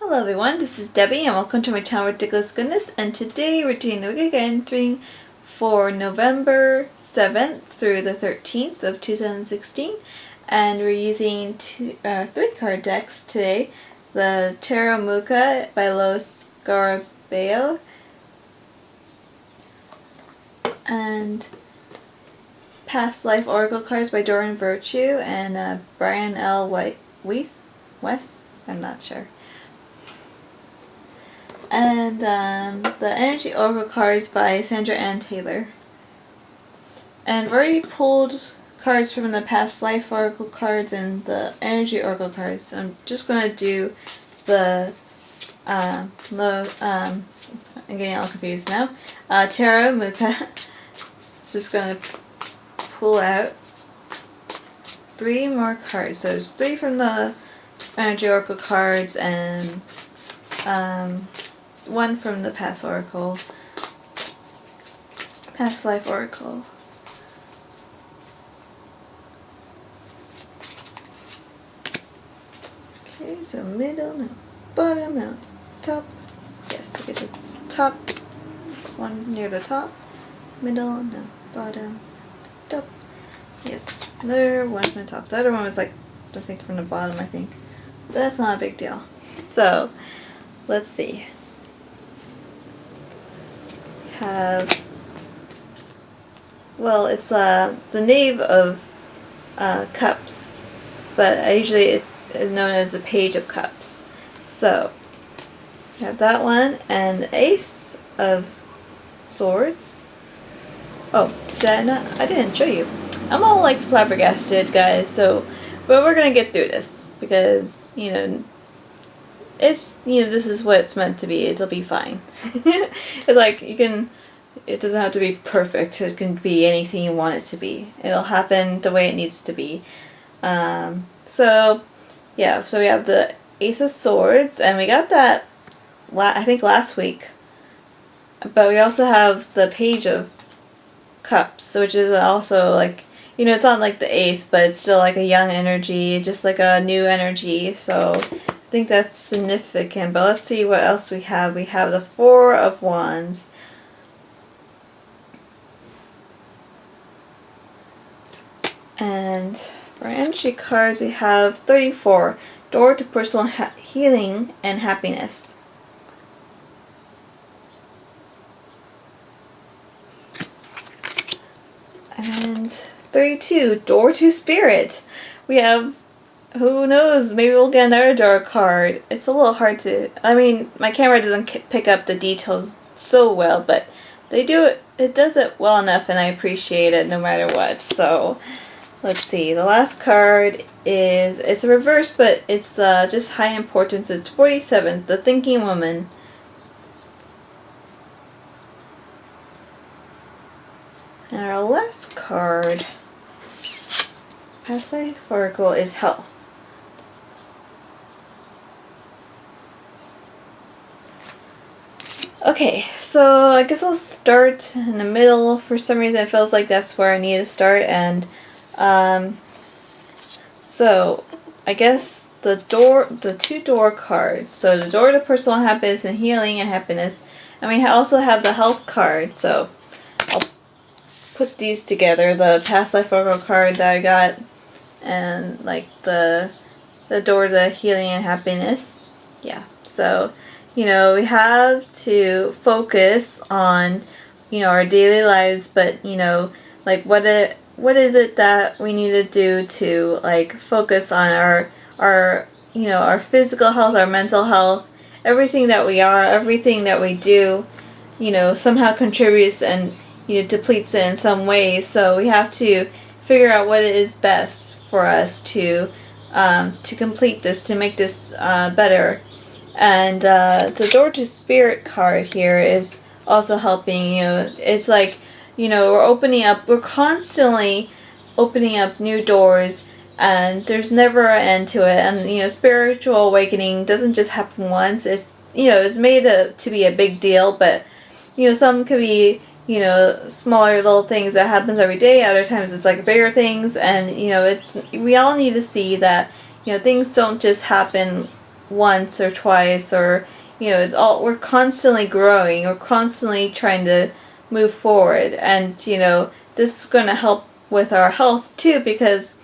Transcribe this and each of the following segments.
Hello everyone, this is Debbie and welcome to my channel Ridiculous Goodness, and today we're doing the Wicked Guidance reading for November 7th through the 13th of 2016, and we're using three card decks today. The Tarot Mucha by Los Garabeo and Past Life Oracle Cards by Doreen Virtue and Brian L. West? I'm not sure. And the Energy Oracle cards by Sandra Ann Taylor. And I've already pulled cards from the Past Life Oracle cards and the Energy Oracle cards. So I'm just going to do the, I'm getting all confused now, Tarot Mucha. Just going to pull out three more cards. So there's three from the Energy Oracle cards and one from the Past Life Oracle. Okay, so middle, no, bottom, no, top. Yes, we get the top one near the top, middle, no, bottom, top. Yes, another one from the top. The other one was like, I think from the bottom, I think. But that's not a big deal. So, let's see. It's the Knave of Cups, but usually it's known as the Page of Cups. So, we have that one, and the Ace of Swords. Oh, I didn't show you. I'm all like flabbergasted, guys, but we're gonna get through this, because, this is what it's meant to be. It'll be fine. It's like, it doesn't have to be perfect. It can be anything you want it to be. It'll happen the way it needs to be. So we have the Ace of Swords, and we got that, I think, last week. But we also have the Page of Cups, which is also like, it's not like the Ace, but it's still like a young energy, just like a new energy. So I think that's significant. But let's see what else we have. We have the Four of Wands. And for energy cards, we have 34. Door to personal healing and happiness. And 32. Door to spirit. We have, who knows, maybe we'll get another door card. It's a little hard to, my camera doesn't pick up the details so well, but it does it well enough, and I appreciate it no matter what. So let's see, the last card it's a reverse, but it's just high importance. It's 47, the Thinking Woman. And our last card, Past Life Oracle, is Health. Okay, so I guess I'll start in the middle. For some reason it feels like that's where I need to start, and so I guess the two door cards. So the door to personal happiness and healing and happiness, and we also have the health card. So I'll put these together, the Past Life Oracle card that I got, and like the door to healing and happiness. Yeah, so we have to focus on our daily lives, but like what is it that we need to do to like focus on our physical health, our mental health, everything that we are, everything that we do, somehow contributes and depletes it in some way. So we have to figure out what is best for us to complete this, to make this better. And the Door to Spirit card here is also helping. It's like, we're constantly opening up new doors, and there's never an end to it. And spiritual awakening doesn't just happen once. It's it's made to be a big deal, but some could be smaller little things that happens every day. Other times it's like bigger things, and we all need to see that things don't just happen once or twice, or it's all, we're constantly growing, we're constantly trying to move forward, and this is going to help with our health too, because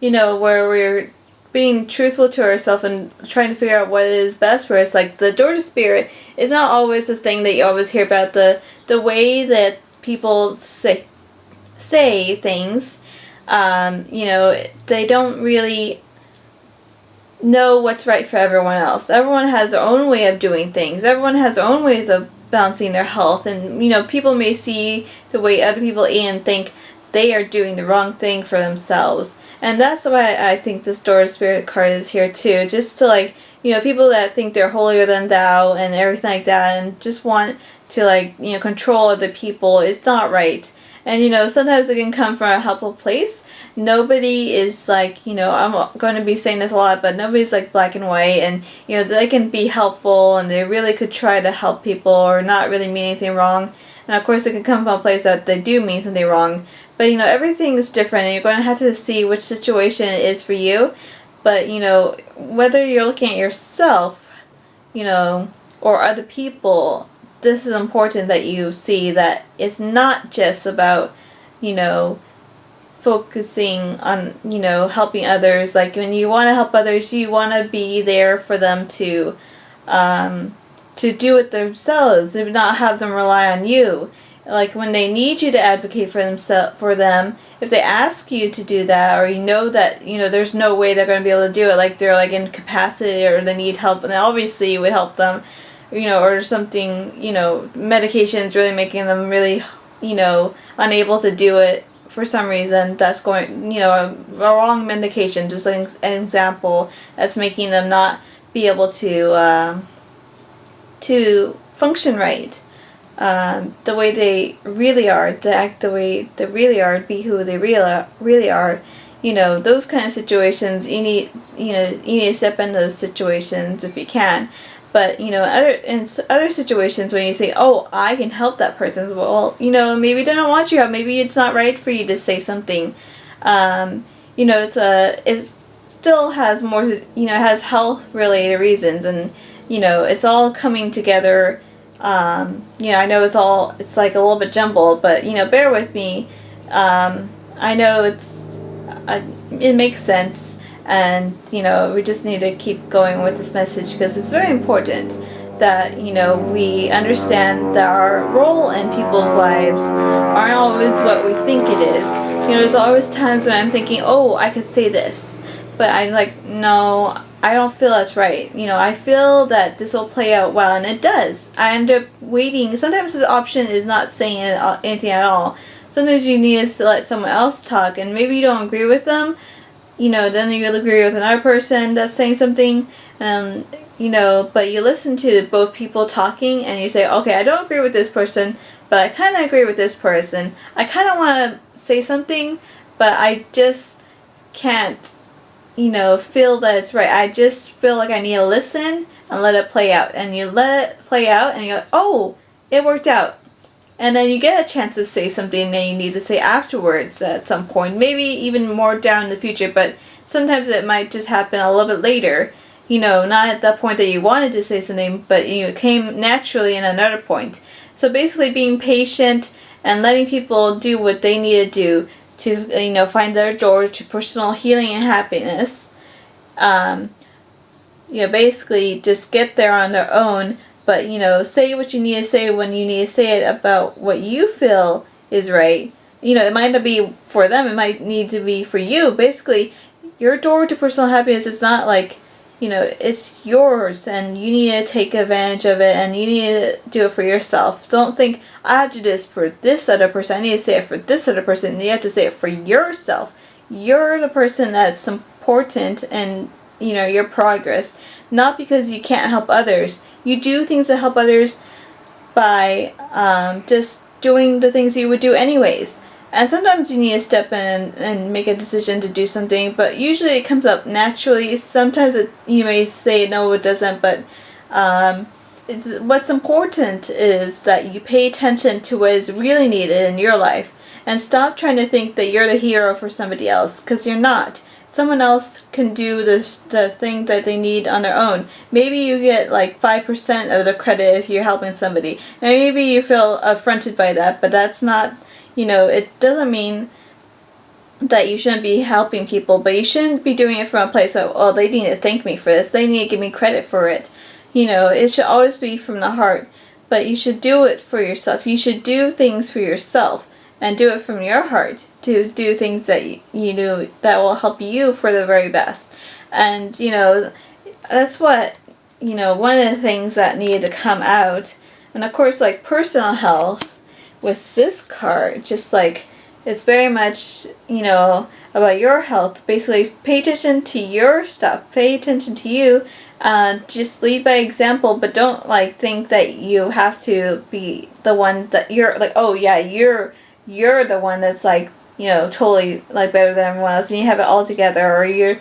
where we're being truthful to ourselves and trying to figure out what is best for us. Like, the door to spirit is not always the thing that you always hear about. The way that people say things, they don't really know what's right for everyone else. Everyone has their own way of doing things. Everyone has their own ways of balancing their health, and people may see the way other people eat and think they are doing the wrong thing for themselves. And that's why I think this Door to Spirit card is here too, just to people that think they're holier than thou and everything like that, and just want to control other people. It's not right. And sometimes it can come from a helpful place. Nobody is I'm going to be saying this a lot, but nobody's black and white, and they can be helpful, and they really could try to help people or not really mean anything wrong. And of course it can come from a place that they do mean something wrong. But everything is different, and you're going to have to see which situation it is for you. But whether you're looking at yourself, or other people, this is important that you see that it's not just about, focusing on, helping others. Like, when you want to help others, you want to be there for them to do it themselves, and not have them rely on you. Like, when they need you to advocate for them, if they ask you to do that, or that there's no way they're going to be able to do it, like they're incapacitated or they need help, and obviously you would help them, or something, medication's really making them really, unable to do it for some reason. That's going, a wrong medication, just an example, that's making them not be able to function right. The way they really are, to act the way they really are, be who they really are. Those kind of situations, you need to step in those situations if you can. But in other situations, when you say, "Oh, I can help that person," well, maybe they don't want your help. Maybe it's not right for you to say something. It still has more. It has health related reasons, and it's all coming together. I know it's a little bit jumbled, but bear with me. I know it makes sense. And we just need to keep going with this message, because it's very important that we understand that our role in people's lives aren't always what we think it is. There's always times when I'm thinking, oh, I could say this, but I'm like, no, I don't feel that's right. I feel that this will play out well, and it does. I end up waiting. Sometimes the option is not saying anything at all. Sometimes you need to let someone else talk, and maybe you don't agree with them. Then you'll agree with another person that's saying something, but you listen to both people talking, and you say, okay, I don't agree with this person, but I kind of agree with this person. I kind of want to say something, but I just can't, feel that it's right. I just feel like I need to listen and let it play out. And you let it play out, and you're like, oh, it worked out. And then you get a chance to say something that you need to say afterwards at some point, maybe even more down in the future, but sometimes it might just happen a little bit later, not at that point that you wanted to say something, but it came naturally in another point. So basically being patient and letting people do what they need to do to, find their door to personal healing and happiness. Basically just get there on their own. But, say what you need to say when you need to say it about what you feel is right. It might not be for them. It might need to be for you. Basically, your door to personal happiness is not it's yours, and you need to take advantage of it, and you need to do it for yourself. Don't think, I have to do this for this other person. I need to say it for this other person. You have to say it for yourself. You're the person that's important in, your progress. Not because you can't help others. You do things to help others by just doing the things you would do anyways. And sometimes you need to step in and make a decision to do something, but usually it comes up naturally. Sometimes you may say no, it doesn't, but what's important is that you pay attention to what is really needed in your life, and stop trying to think that you're the hero for somebody else, because you're not. someone else can do the thing that they need on their own. Maybe you get like 5% of the credit if you're helping somebody. And maybe you feel affronted by that, but that's not, it doesn't mean that you shouldn't be helping people, but you shouldn't be doing it from a place of, oh, they need to thank me for this, they need to give me credit for it. It should always be from the heart, but you should do it for yourself. You should do things for yourself and do it from your heart, to do things that that will help you for the very best. And that's what one of the things that needed to come out. And of course, like personal health with this card, just like it's very much about your health. Basically, pay attention to your stuff, pay attention to you. Just lead by example, but don't think that you have to be the one that you're like, oh yeah, you're the one that's totally better than everyone else, and you have it all together, or you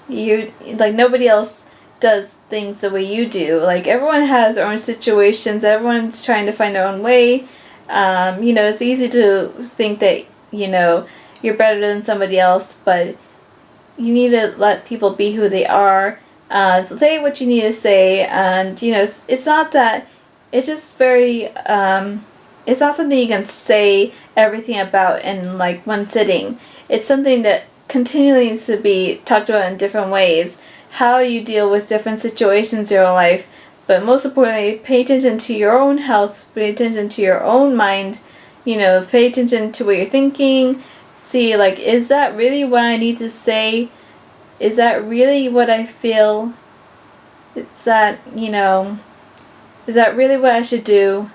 nobody else does things the way you do. Everyone has their own situations, everyone's trying to find their own way. It's easy to think that you're better than somebody else, but you need to let people be who they are. So say what you need to say, and it's not that, it's just very it's not something you can say everything about in one sitting. It's something that continually needs to be talked about in different ways, how you deal with different situations in your life. But most importantly, pay attention to your own health, pay attention to your own mind, pay attention to what you're thinking. See, is that really what I need to say? Is that really what I feel? Is that really what I should do?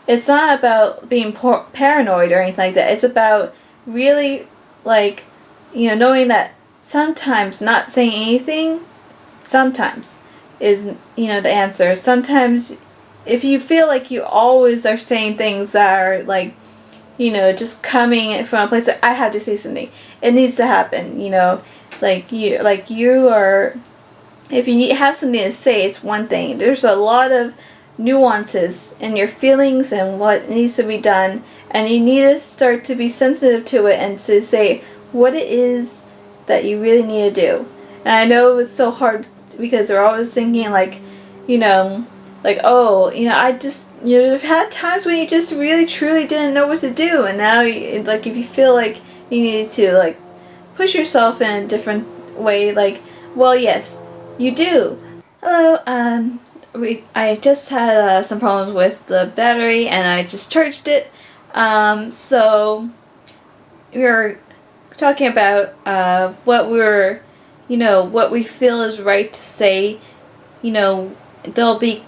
It's not about being paranoid or anything like that. It's about really, knowing that sometimes not saying anything, sometimes, is, the answer. Sometimes, if you feel like you always are saying things that are, just coming from a place that I have to say something, it needs to happen, you are, if you have something to say, it's one thing. There's a lot of nuances in your feelings and what needs to be done, and you need to start to be sensitive to it and to say what it is that you really need to do. And I know it's so hard because we're always thinking I just, you've had times when you just really truly didn't know what to do, and now if you feel like you need to push yourself in a different way, well, yes, you do. Hello, I just had some problems with the battery, and I just charged it. So we were talking about what what we feel is right to say. There'll be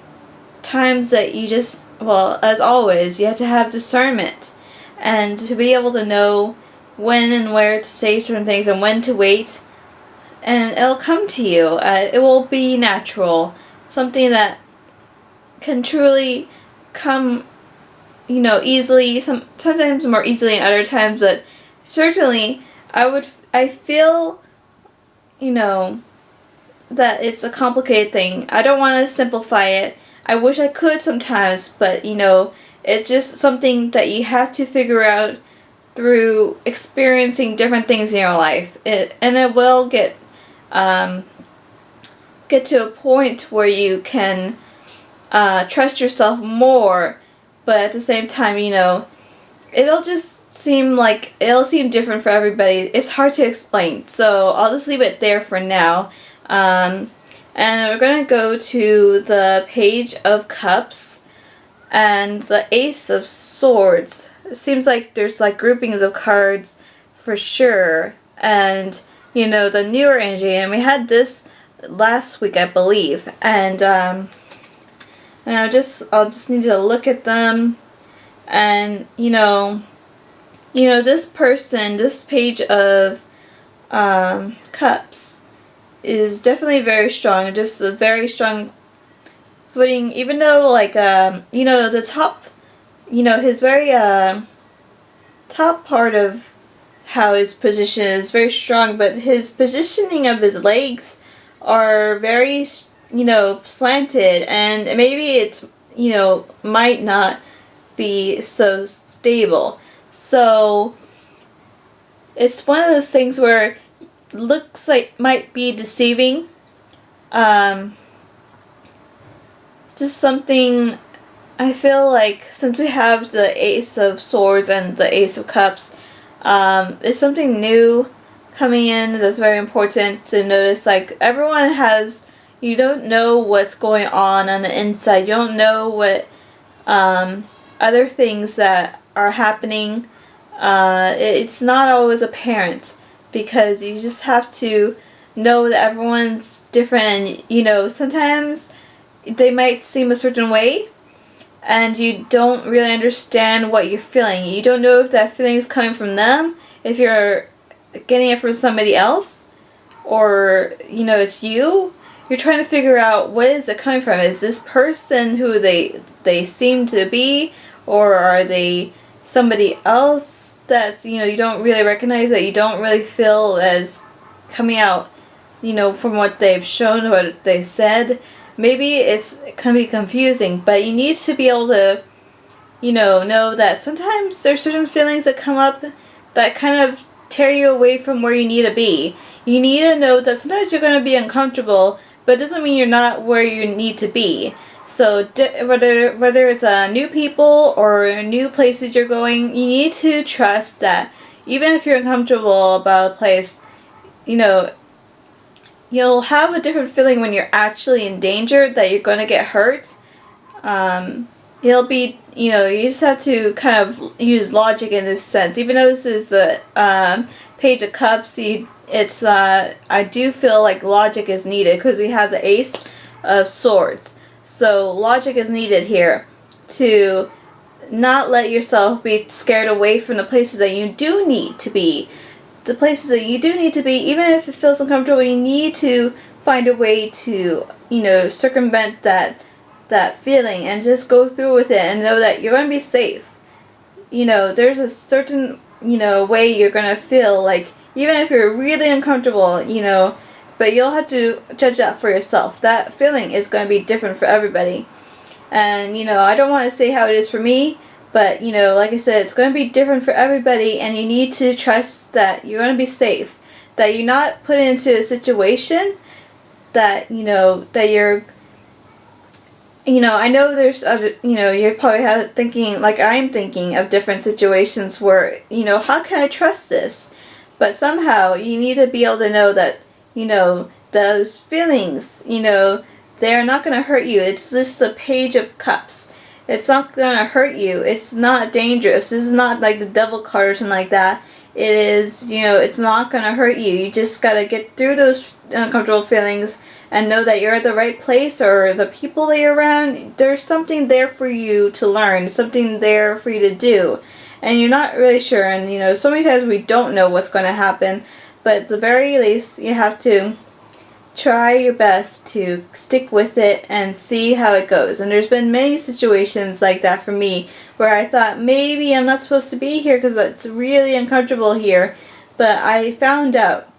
times that you just, well, as always, you have to have discernment, and to be able to know when and where to say certain things and when to wait, and it'll come to you. It will be natural, something that can truly come, easily, sometimes more easily than other times, but certainly I feel, that it's a complicated thing. I don't want to simplify it. I wish I could sometimes, but it's just something that you have to figure out through experiencing different things in your life. And it will get to a point where you can trust yourself more, but at the same time, it'll seem different for everybody. It's hard to explain, so I'll just leave it there for now. And we're going to go to the Page of Cups and the Ace of Swords. It seems like there's groupings of cards for sure, and the newer energy, and we had this last week, I believe, and I'll just need to look at them, and this person, this Page of Cups is definitely very strong, just a very strong footing, even though the top, his very top part of how his position is very strong, but his positioning of his legs are very, slanted, and maybe it's, might not be so stable. So it's one of those things where looks like might be deceiving. Um, just something, I feel like since we have the Ace of Swords and the Ace of Cups, there's something new coming in that's very important to notice. Like, everyone has, you don't know what's going on the inside. You don't know what other things that are happening. It's not always apparent because you just have to know that everyone's different. And, you know, sometimes they might seem a certain way and you don't really understand what you're feeling. You don't know if that feeling is coming from them, if you're getting it from somebody else, or, you know, it's you. You're trying to figure out, what is it coming from? Is this person who they seem to be, or are they somebody else that, you know, you don't really recognize, that you don't really feel as coming out, you know, from what they've shown, what they said? Maybe it can be confusing, but you need to be able to, you know that sometimes there's certain feelings that come up that kind of tear you away from where you need to be. You need to know that sometimes you're going to be uncomfortable, but it doesn't mean you're not where you need to be. So whether it's new people or new places you're going, you need to trust that even if you're uncomfortable about a place, you know, you'll have a different feeling when you're actually in danger, that you're going to get hurt. It'll be, you know, you just have to kind of use logic in this sense. Even though this is the Page of Cups, I do feel like logic is needed because we have the Ace of Swords. So logic is needed here to not let yourself be scared away from the places that you do need to be. The places that you do need to be, even if it feels uncomfortable, you need to find a way to, you know, circumvent that feeling and just go through with it and know that you're going to be safe. You know, there's a certain, you know, way you're going to feel, like, even if you're really uncomfortable, you know, but you'll have to judge that for yourself. That feeling is going to be different for everybody. And, you know, I don't want to say how it is for me, but, you know, like I said, it's going to be different for everybody, and you need to trust that you're going to be safe. That you're not put into a situation that, you know, that you're, you know, I know there's other, you know, you're probably thinking, like I'm thinking, of different situations where, you know, how can I trust this? But somehow you need to be able to know that, you know, those feelings, you know, they're not going to hurt you. It's just the Page of Cups. It's not going to hurt you. It's not dangerous. This is not like the Devil card or something like that. It is, you know, it's not going to hurt you. You just got to get through those uncomfortable feelings and know that you're at the right place, or the people that you're around, there's something there for you to learn, something there for you to do. And you're not really sure, and, you know, so many times we don't know what's going to happen, but at the very least, you have to try your best to stick with it and see how it goes. And there's been many situations like that for me where I thought, maybe I'm not supposed to be here because it's really uncomfortable here, but I found out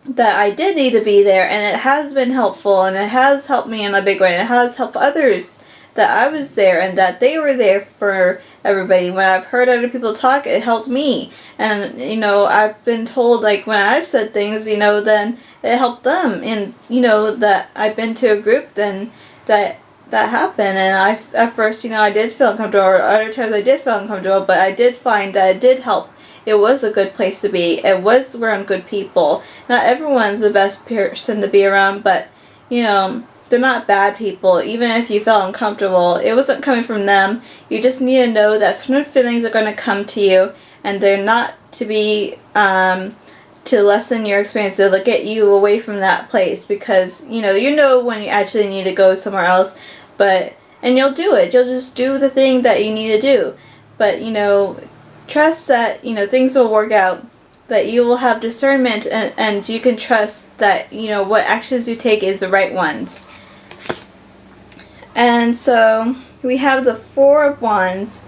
that I did need to be there, and it has been helpful, and it has helped me in a big way, and it has helped others that I was there and that they were there for everybody. When I've heard other people talk, it helped me. And, you know, I've been told, like, when I've said things, you know, then it helped them. And, you know, that I've been to a group, then that happened. And at first, you know, I did feel uncomfortable, or other times I did feel uncomfortable, but I did find that it did help. It was a good place to be. It was around good people. Not everyone's the best person to be around, but, you know, they're not bad people. Even if you felt uncomfortable, it wasn't coming from them. You just need to know that certain feelings are going to come to you, and they're not to be to lessen your experience, to get you away from that place, because you know when you actually need to go somewhere else, and you'll do it. You'll just do the thing that you need to do, but you know, trust that you know things will work out. That you will have discernment, and you can trust that you know what actions you take is the right ones. And so we have the Four of Wands,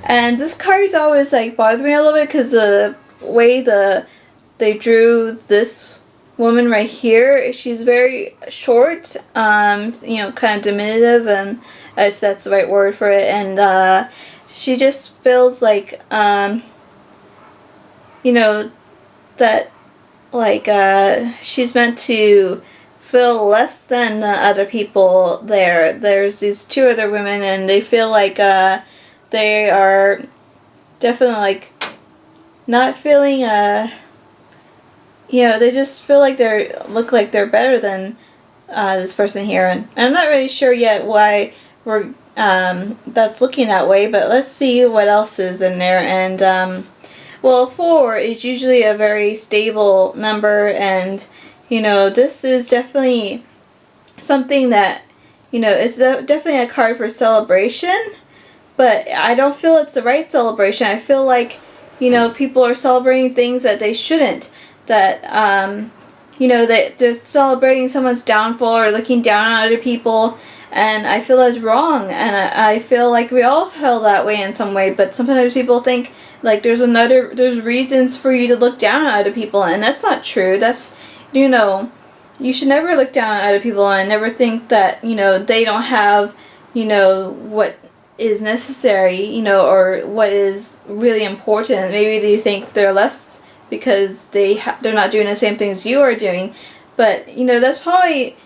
and this card is always like bothering me a little bit because the way they drew this woman right here, she's very short, you know, kind of diminutive, and if that's the right word for it, and she just feels like you know, that like she's meant to feel less than the other people there. There's these two other women, and they feel like they are definitely like not feeling they just feel like look like they're better than this person here, and I'm not really sure yet why we're that's looking that way, but let's see what else is in there. And well, 4 is usually a very stable number, and this is definitely something that it's definitely a card for celebration, but I don't feel it's the right celebration. I feel like people are celebrating things that they shouldn't, that that they're celebrating someone's downfall or looking down on other people, and I feel that's wrong, and I feel like we all feel that way in some way, but sometimes people think like there's reasons for you to look down on other people, and that's not true. That's you should never look down on other people and never think that they don't have what is necessary, or what is really important. Maybe you think they're less because they're not doing the same things you are doing, but that's probably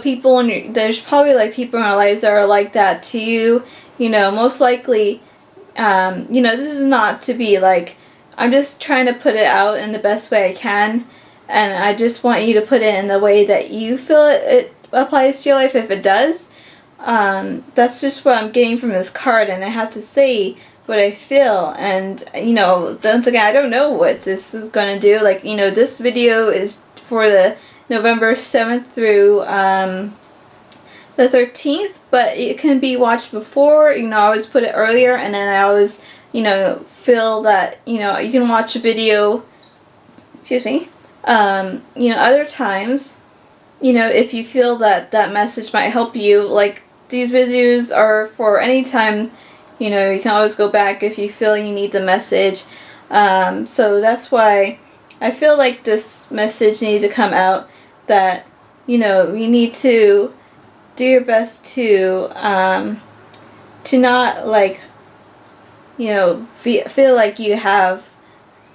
people there's probably like people in our lives that are like that to you. Most likely, this is not to be like, I'm just trying to put it out in the best way I can, and I just want you to put it in the way that you feel it applies to your life. If it does, that's just what I'm getting from this card, and I have to say what I feel. And once again, I don't know what this is going to do. Like, this video is for the November 7th through the 13th, but it can be watched before. I always put it earlier, and then I always feel that you can watch a video, excuse me, other times, if you feel that that message might help you. Like, these videos are for any time. You can always go back if you feel you need the message. So that's why I feel like this message needs to come out, that you need to do your best to not like feel like you have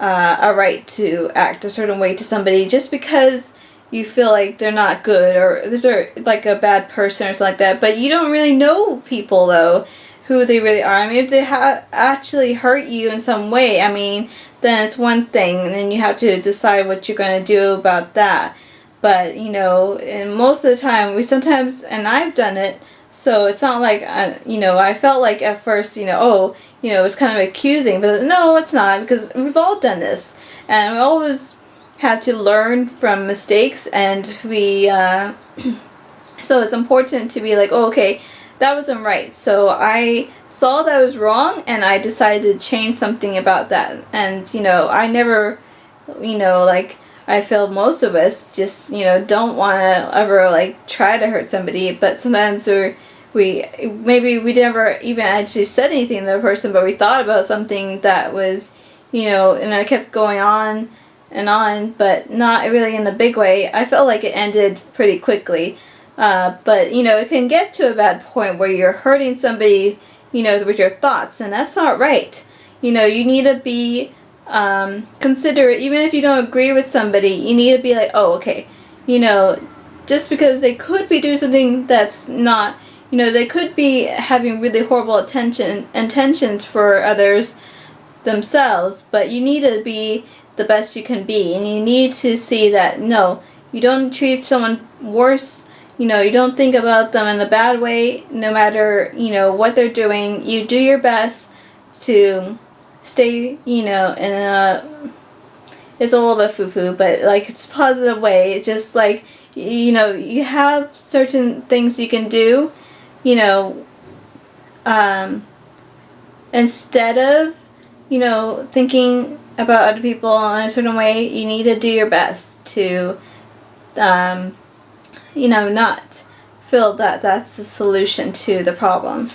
a right to act a certain way to somebody just because you feel like they're not good or they're like a bad person or something like that. But you don't really know people, though, who they really are. I mean, if they actually hurt you in some way, I mean, then it's one thing, and then you have to decide what you're going to do about that. But, and most of the time, and I've done it, so it's not like, I felt like at first, it's kind of accusing, but no, it's not, because we've all done this, and we always have to learn from mistakes, and so it's important to be like, oh, okay, that wasn't right, so I saw that was wrong, and I decided to change something about that. And I never, I feel most of us just don't want to ever try to hurt somebody, but sometimes we never even actually said anything to the person, but we thought about something that was and I kept going on and on, but not really in a big way. I felt like it ended pretty quickly. But it can get to a bad point where you're hurting somebody, with your thoughts, and that's not right. You need to be considerate. Even if you don't agree with somebody, you need to be like, oh, okay, just because they could be doing something that's not, they could be having really horrible intentions for others themselves, but you need to be the best you can be, and you need to see that, no, you don't treat someone worse. You don't think about them in a bad way, no matter, what they're doing. You do your best to stay, in a, it's a little bit foo-foo, but, it's a positive way. It's just, you have certain things you can do, instead of, thinking about other people in a certain way, you need to do your best to, not feel that that's the solution to the problem.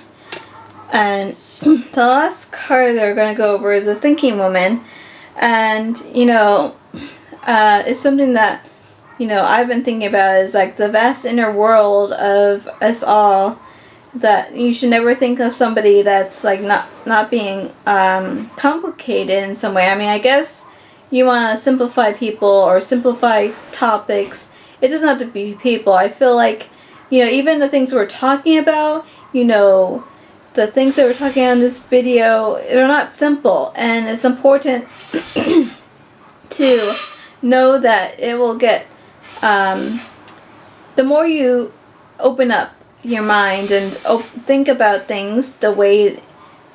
And the last card that we're going to go over is a thinking woman. And, it's something that, I've been thinking about, is like the vast inner world of us all, that you should never think of somebody that's not being complicated in some way. I mean, I guess, you want to simplify people or simplify topics. It doesn't have to be people. I feel like, even the things we're talking about, the things that we're talking about in this video, they're not simple, and it's important to know that it will get, the more you open up your mind and think about things the way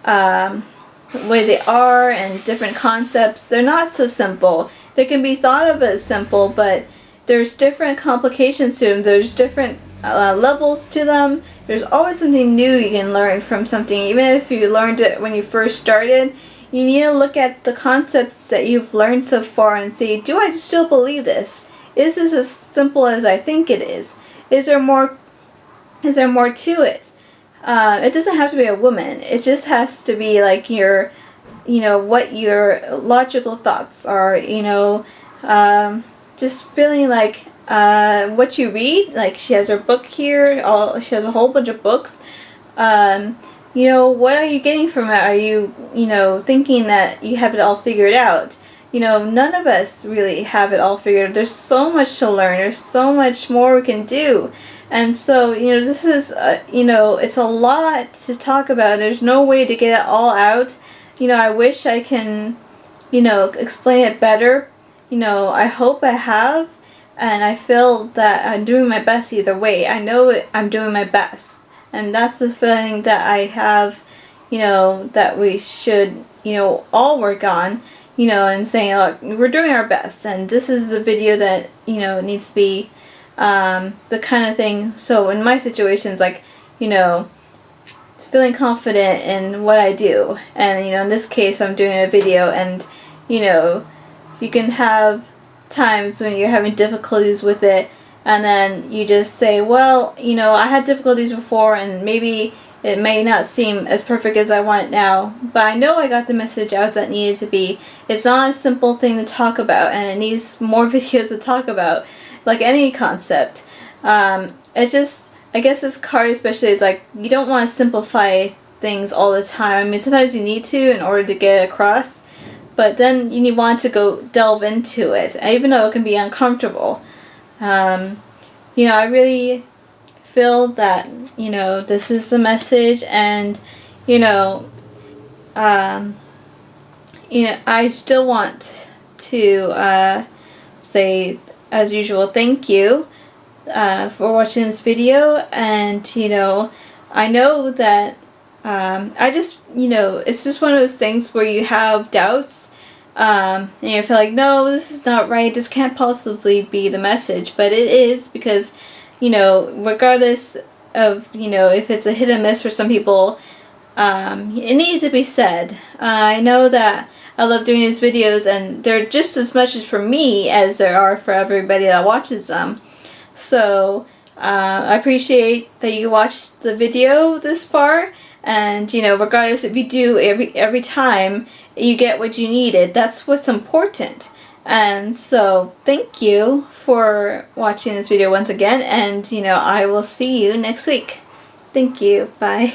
they are, and different concepts, they're not so simple. They can be thought of as simple, but there's different complications to them. There's different levels to them. There's always something new you can learn from something. Even if you learned it when you first started, you need to look at the concepts that you've learned so far and see, do I still believe this? Is this as simple as I think it is? Is there more to it? It doesn't have to be a woman. It just has to be like what your logical thoughts are, just feeling like what you read. Like, she has her book here, she has a whole bunch of books. What are you getting from it? Are you, thinking that you have it all figured out? None of us really have it all figured out. There's so much to learn. There's so much more we can do. And so, this is, it's a lot to talk about. There's no way to get it all out. I wish I can, explain it better. I hope I have. And I feel that I'm doing my best either way. I know I'm doing my best. And that's the feeling that I have, that we should, all work on, and saying, look, we're doing our best. And this is the video that, needs to be the kind of thing. So in my situations, like, feeling confident in what I do. And, in this case, I'm doing a video, and, you can have times when you're having difficulties with it, and then you just say, well, I had difficulties before, and maybe it may not seem as perfect as I want it now, but I know I got the message out that needed to be. It's not a simple thing to talk about, and it needs more videos to talk about, like any concept. It's just, I guess this card especially is like, you don't want to simplify things all the time. I mean, sometimes you need to in order to get it across, but then you want to go delve into it, even though it can be uncomfortable. I really feel that, this is the message, and, I still want to say, as usual, thank you for watching this video. And I know that I just, it's just one of those things where you have doubts, and you feel like, no, this is not right, this can't possibly be the message, but it is, because regardless of if it's a hit and miss for some people, it needs to be said. I know that I love doing these videos, and they're just as much as for me as there are for everybody that watches them. So I appreciate that you watched the video this far, and regardless if you do, every time you get what you needed. That's what's important. And so thank you for watching this video once again, and I will see you next week. Thank you. Bye.